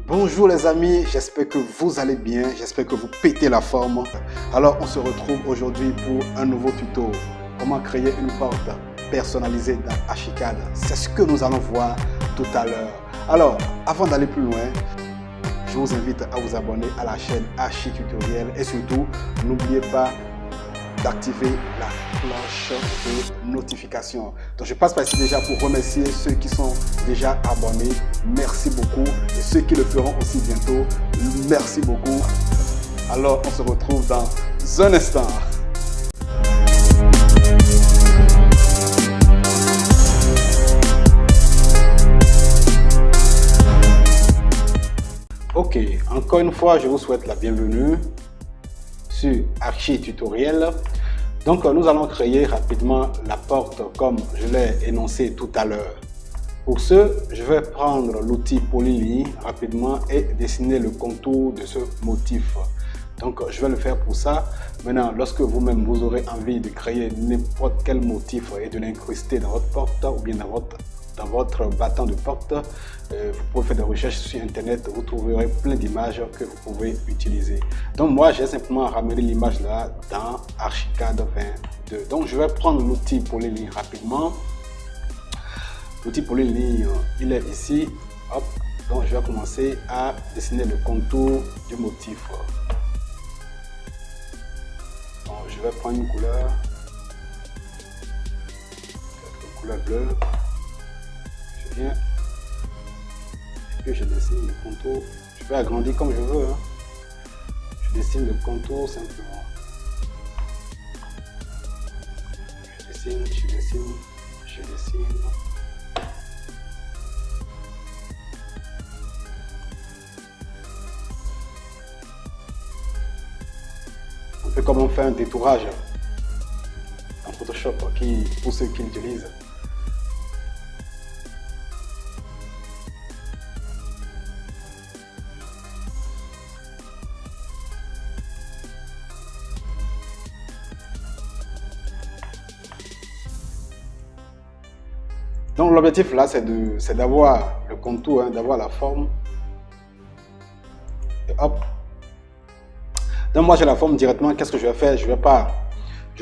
Bonjour les amis, j'espère que vous allez bien, j'espère que vous pétez la forme. Alors on se retrouve aujourd'hui pour un nouveau tuto. Comment créer une porte personnalisée dans Archicad. C'est ce que nous allons voir tout à l'heure. Alors avant d'aller plus loin, je vous invite à vous abonner à la chaîne Archi Tutoriel et surtout n'oubliez pas d'activer la cloche de notification. Donc je passe par ici déjà pour remercier ceux qui sont déjà abonnés. Merci beaucoup. Et ceux qui le feront aussi bientôt, merci beaucoup. Alors on se retrouve dans un instant. Ok, encore une fois, je vous souhaite la bienvenue sur Archi Tutoriel. Donc nous allons créer rapidement la porte comme je l'ai énoncé tout à l'heure. Pour ce, je vais prendre l'outil Polyline rapidement et dessiner le contour de ce motif. Donc je vais le faire pour ça. Maintenant, lorsque vous-même vous aurez envie de créer n'importe quel motif et de l'incruster dans votre porte ou bien dans votre battant de porte, vous pouvez faire des recherches sur internet, vous trouverez plein d'images que vous pouvez utiliser. Donc moi j'ai simplement ramené l'image là dans Archicad 22. Donc je vais prendre l'outil Polyline rapidement. L'outil Polyline il est ici. Hop. Donc je vais commencer à dessiner le contour du motif. Donc je vais prendre une couleur, une couleur bleue. Je viens et puis je dessine le contour. Je vais agrandir comme je veux. Je dessine le contour simplement. Je dessine, je dessine, je dessine. Un peu comme on fait un détourage en Photoshop pour ceux qui l'utilisent. Donc l'objectif là c'est d'avoir le contour, d'avoir la forme. Et hop. Donc moi j'ai la forme directement, qu'est-ce que je vais faire? Je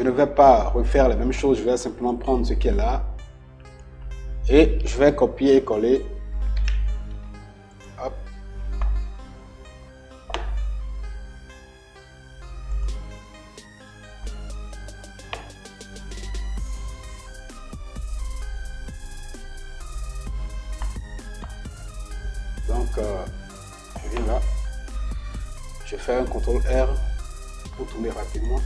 ne vais pas refaire la même chose, je vais simplement prendre ce qui est là. Et je vais copier et coller. Hop. Donc, je viens là, je fais un CTRL R pour tourner rapidement.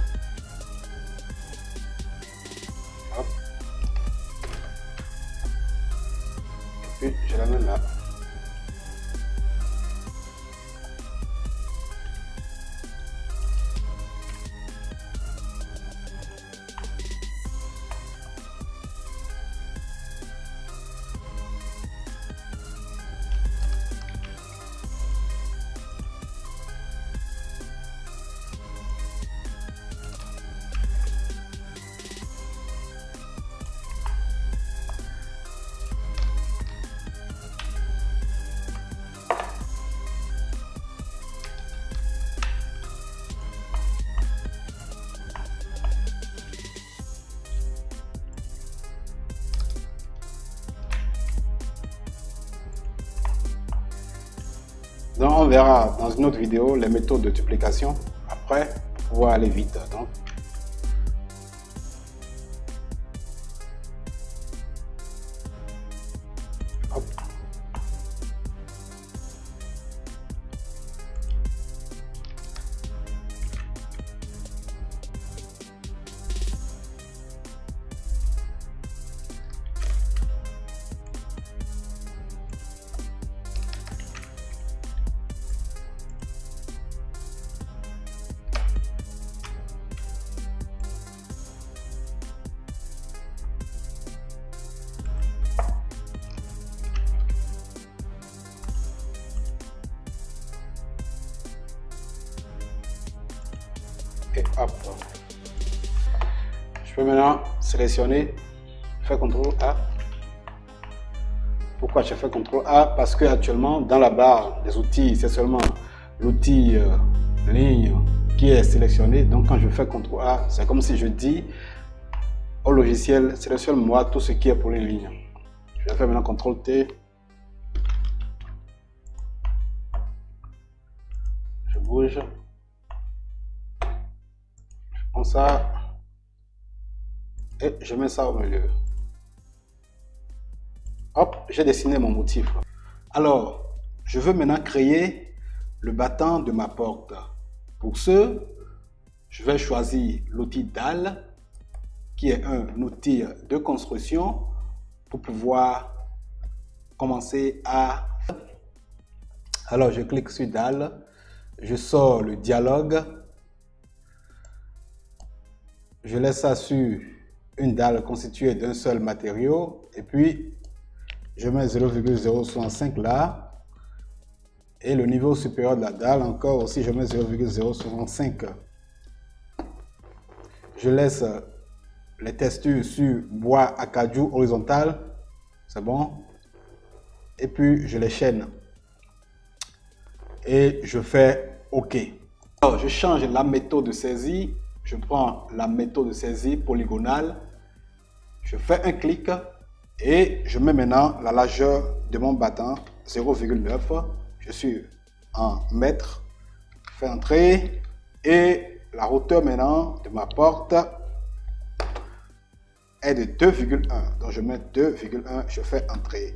Hop. Et puis, je l'amène là. Donc on verra dans une autre vidéo les méthodes de duplication après pour pouvoir aller vite. Donc, hop. Et hop. Je peux maintenant sélectionner, faire CTRL A Pourquoi je fais CTRL A? Parce que actuellement, dans la barre des outils, c'est seulement l'outil ligne qui est sélectionné. Donc, quand je fais CTRL A, c'est comme si je dis au logiciel, sélectionne-moi tout ce qui est pour les lignes. Je vais faire maintenant CTRL T. Je bouge. Je prends ça. Et je mets ça au milieu. Hop, j'ai dessiné mon motif. Alors, je veux maintenant créer le battant de ma porte. Pour ce, je vais choisir l'outil dalle, qui est un outil de construction pour pouvoir commencer à... Alors, je clique sur dalle, je sors le dialogue, je laisse ça sur une dalle constituée d'un seul matériau et puis je mets 0,065 là et le niveau supérieur de la dalle encore aussi je mets 0,065. Je laisse les textures sur bois acajou horizontal, c'est bon, et puis je les chaîne et je fais OK. Alors je change la méthode de saisie, je prends la méthode de saisie polygonale, je fais un clic et je mets maintenant la largeur de mon battant 0,9. Je suis en mètres. Je fais entrer et la hauteur maintenant de ma porte est de 2,1. Donc je mets 2,1. Je fais entrer.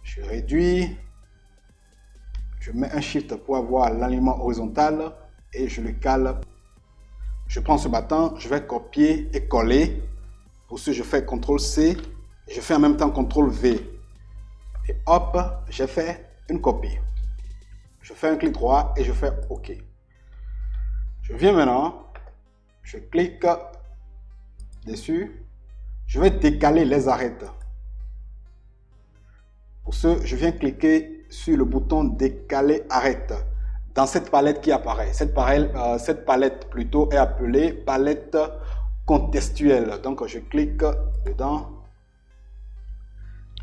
Je réduis. Je mets un shift pour avoir l'alignement horizontal et je le cale. Je prends ce battant, je vais copier et coller. Pour ce, je fais CTRL C. Je fais en même temps CTRL V. Et hop, j'ai fait une copie. Je fais un clic droit et je fais OK. Je viens maintenant, je clique dessus. Je vais décaler les arêtes. Pour ce, je viens cliquer sur le bouton décaler arête dans cette palette qui apparaît. Cette palette plutôt est appelée palette contextuelle. Donc je clique dedans.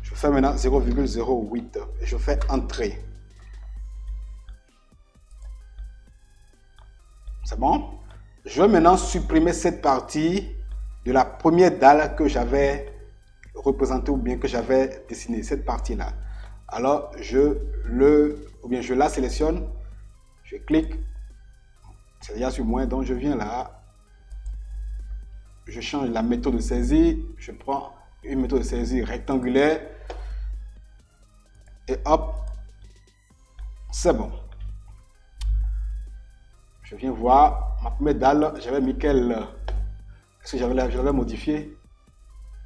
Je fais maintenant 0,08 et je fais entrer. C'est bon? Je vais maintenant supprimer cette partie de la première dalle que j'avais représentée ou bien que j'avais dessinée, cette partie-là. Alors, je la sélectionne, je clique, c'est déjà sur moi, donc je viens là, je change la méthode de saisie, je prends une méthode de saisie rectangulaire et hop, c'est bon. Je viens voir ma première dalle, j'avais mis quelle... Est-ce que j'avais modifié?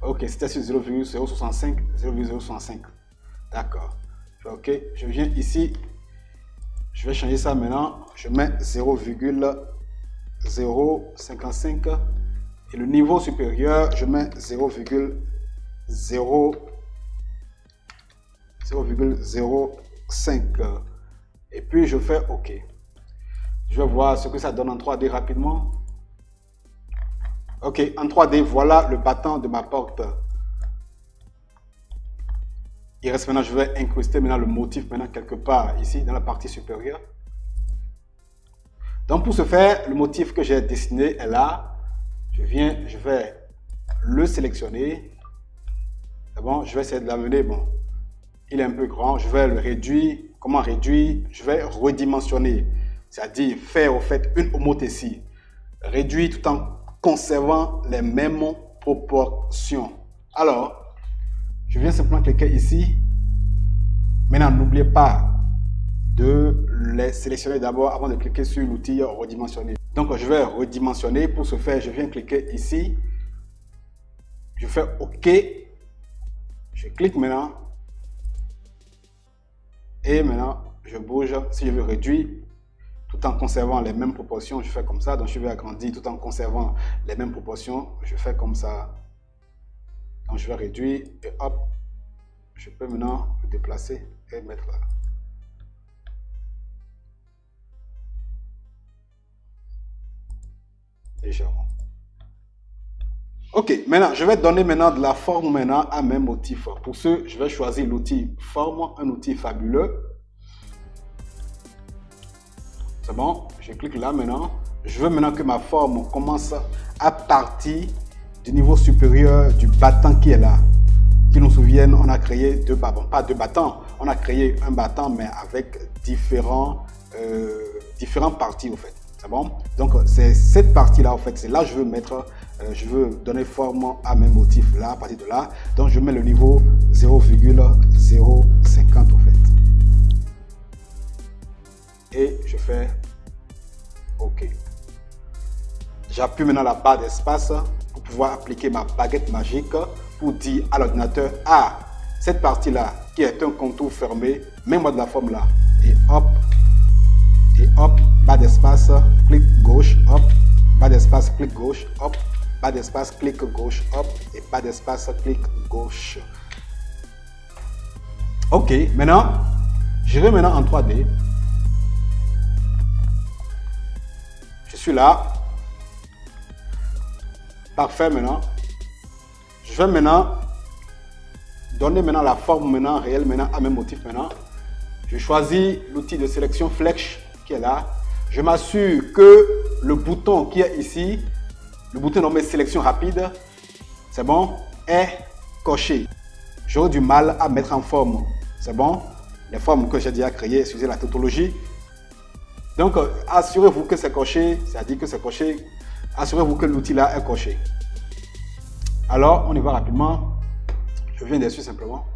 Ok, c'était sur 0,065, 0,065. D'accord. Ok, je viens ici. Je vais changer ça maintenant. Je mets 0,055. Et le niveau supérieur, je mets 0,05. Et puis je fais OK. Je vais voir ce que ça donne en 3D rapidement. Ok, en 3D, voilà le battant de ma porte. Il reste maintenant, je vais incruster maintenant le motif maintenant quelque part ici dans la partie supérieure. Donc pour ce faire, le motif que j'ai dessiné est là. Je vais le sélectionner. C'est bon, je vais essayer de l'amener. Bon, il est un peu grand, je vais le réduire. Comment réduire? Je vais redimensionner. C'est-à-dire faire au fait une homothétie. Réduire tout en conservant les mêmes proportions. Alors, je viens simplement cliquer ici. Maintenant, n'oubliez pas de les sélectionner d'abord avant de cliquer sur l'outil redimensionner. Donc, je vais redimensionner. Pour ce faire, je viens cliquer ici. Je fais OK. Je clique maintenant. Et maintenant, je bouge. Si je veux réduire, tout en conservant les mêmes proportions, je fais comme ça. Donc, je vais agrandir tout en conservant les mêmes proportions. Je fais comme ça. Donc, je vais réduire et hop, je peux maintenant me déplacer et mettre là. Légèrement. Ok, maintenant, je vais donner maintenant de la forme maintenant à mes motifs. Pour ce, je vais choisir l'outil forme, un outil fabuleux. C'est bon, je clique là maintenant. Je veux maintenant que ma forme commence à partir du niveau supérieur du battant qui est là. Qui nous souviennent, on a créé deux battants, pas deux battants, on a créé un battant mais avec différentes parties au fait. C'est bon? Donc c'est cette partie là en fait, c'est là que je veux mettre, je veux donner forme à mes motifs là, à partir de là. Donc je mets le niveau 0,050 au fait. Et je fais OK. J'appuie maintenant la barre d'espace pour pouvoir appliquer ma baguette magique pour dire à l'ordinateur, ah, cette partie-là qui est un contour fermé, mets-moi de la forme là. Et hop, barre d'espace, clic gauche, hop, barre d'espace, clic gauche, hop, barre d'espace, clic gauche, hop, et barre d'espace, clic gauche. OK, maintenant, je vais maintenant en 3D. Je suis là. Parfait maintenant. Je vais maintenant donner maintenant la forme maintenant réelle maintenant à mes motifs maintenant. Je choisis l'outil de sélection flèche qui est là. Je m'assure que le bouton qui est ici, le bouton nommé sélection rapide, c'est bon, est coché. J'aurai du mal à mettre en forme. C'est bon. Les formes que j'ai déjà créées, excusez la tautologie. Donc, assurez-vous que c'est coché, c'est-à-dire que c'est coché. Assurez-vous que l'outil là est coché. Alors, on y va rapidement. Je viens dessus simplement.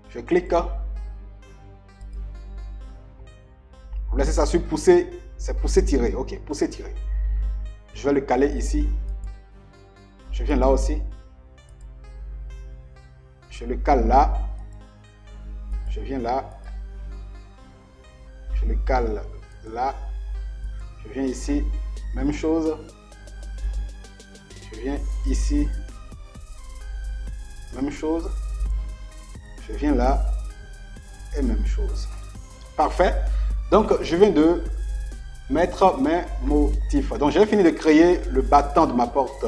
Je clique. Vous laissez ça sur pousser. C'est pousser-tirer. OK, pousser-tirer. Je vais le caler ici. Je viens là aussi. Je le cale là. Je viens là. Je le cale là. Je viens ici. Même chose. Je viens ici. Même chose. Je viens là. Et même chose. Parfait. Donc, je viens de mettre mes motifs. Donc, j'ai fini de créer le battant de ma porte.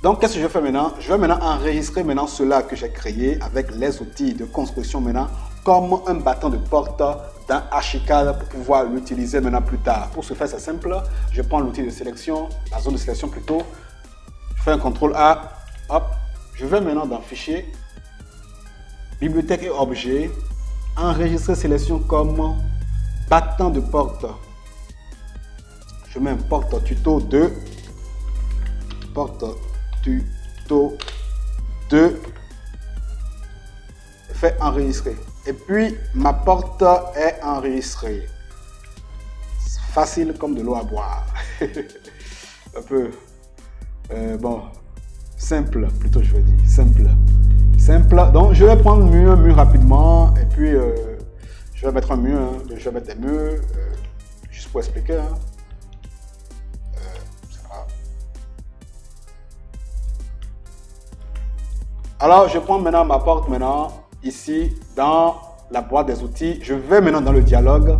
Donc, qu'est-ce que je fais maintenant? Je vais maintenant enregistrer maintenant cela que j'ai créé avec les outils de construction maintenant comme un battant de porte dans Archicad pour pouvoir l'utiliser maintenant plus tard. Pour ce faire, c'est simple. Je prends l'outil de sélection, la zone de sélection plutôt. Je fais un CTRL A. Hop. Je vais maintenant dans Fichier, Bibliothèque et Objets, enregistrer sélection comme battant de porte. Je mets un porte tuto 2. Porte tuto 2. Fait enregistrer. Et puis, ma porte est enregistrée. Facile comme de l'eau à boire. Un peu, bon, simple plutôt je veux dire, simple. Simple. Donc, je vais prendre un mur rapidement. Et puis, je vais mettre un mur. Hein. Je vais mettre des murs, juste pour expliquer. Hein. Alors, je prends maintenant ma porte maintenant. Ici, dans la boîte des outils, je vais maintenant dans le dialogue.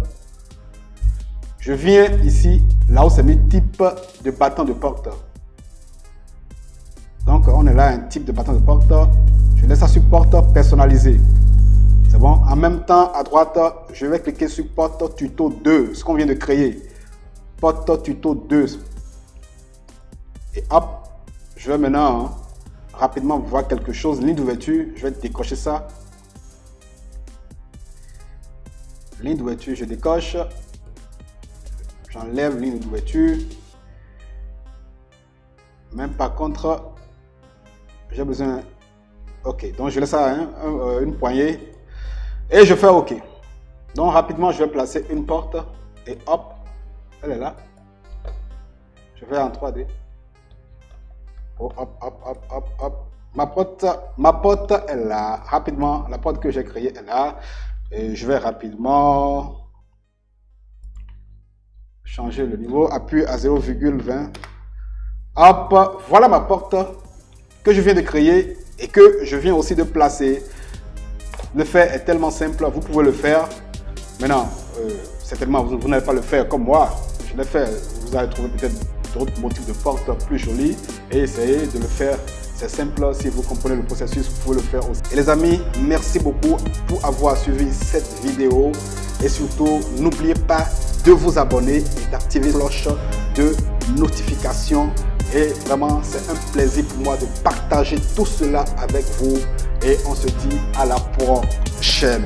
Je viens ici, là où c'est mis type de battant de porte. Donc, on est là, un type de battant de porte. Je laisse ça sur porte personnalisée. C'est bon? En même temps, à droite, je vais cliquer sur porte tuto 2, ce qu'on vient de créer. Porte tuto 2. Et hop, je vais maintenant rapidement voir quelque chose. Ligne d'ouverture, je vais décocher ça. Ligne d'ouverture, je décoche. J'enlève ligne d'ouverture. Même par contre, j'ai besoin. OK, donc je laisse ça une poignée. Et je fais OK. Donc rapidement, je vais placer une porte. Et hop, elle est là. Je vais en 3D. Oh, hop, hop, hop, hop, hop. Ma porte est là. Rapidement, la porte que j'ai créée est là. Et je vais rapidement changer le niveau. Appuie à 0,20. Hop, voilà ma porte que je viens de créer et que je viens aussi de placer. Le faire est tellement simple, vous pouvez le faire. Maintenant, certainement, vous n'allez pas le faire comme moi. Je l'ai fait, vous allez trouver peut-être d'autres motifs de porte plus jolis et essayez de le faire. C'est simple, si vous comprenez le processus, vous pouvez le faire aussi. Et les amis, merci beaucoup pour avoir suivi cette vidéo. Et surtout, n'oubliez pas de vous abonner et d'activer la cloche de notification. Et vraiment, c'est un plaisir pour moi de partager tout cela avec vous. Et on se dit à la prochaine.